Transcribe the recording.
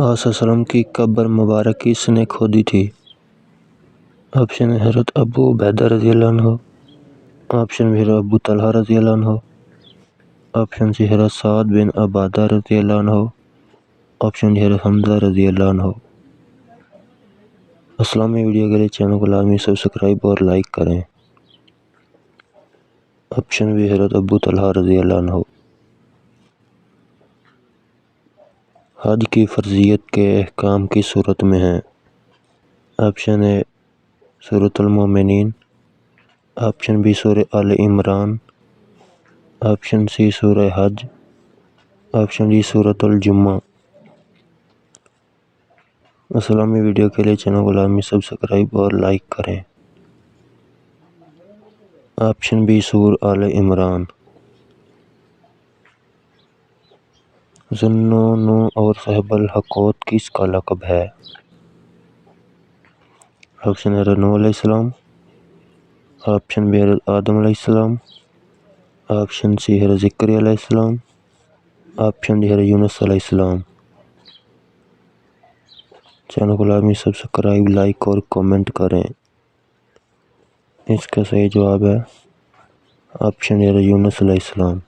आसलम की कब्र मुबारक किसने खोदी थी? ऑप्शन है हज़रत अबू उबैदा रज़ियल्लाहु अन्हु, ऑप्शन बी अबू तलहा रज़ियल्लाहु अन्हु, ऑप्शन सी हज़रत साद बिन उबादा रज़ियल्लाहु अन्हु, ऑप्शन डी हज़रत हमज़ा रज़ियल्लाहु अन्हु। इस्लामी वीडियो के लिए चैनल को लाजमी सब्सक्राइब और लाइक करें। ऑप्शन बी हज़रत अबू तलहा रज़ियल्लाहु अन्हु। हज की फर्जियत के अहकाम की सूरत में है। ऑप्शन ए सूरतुल मोमिनीन, ऑप्शन बी सूरह आले इमरान, ऑप्शन सी सूरह हज, ऑप्शन डी सूरतुल जुम्मा। इस्लामी वीडियो के लिए चैनल को लाजमी सब्सक्राइब और लाइक करें। ऑप्शन बी सूरह आले इमरान। ज़ुन्नून और साहिबुल हक़ूक़ किसका लक़ब है? ऑप्शन है नूह अलैहिस्सलाम, ऑप्शन बी हज़रत आदम अलैहिस्सलाम, ऑप्शन सी है ज़िक्रिया अलैहिस्सलाम, ऑप्शन डी है यूनुस अलैहिस्सलाम। चैनल को लाजमी सब्सक्राइब, लाइक और कमेंट करें। इसका सही जवाब है ऑप्शन ए यूनुस अलैहिस्सलाम।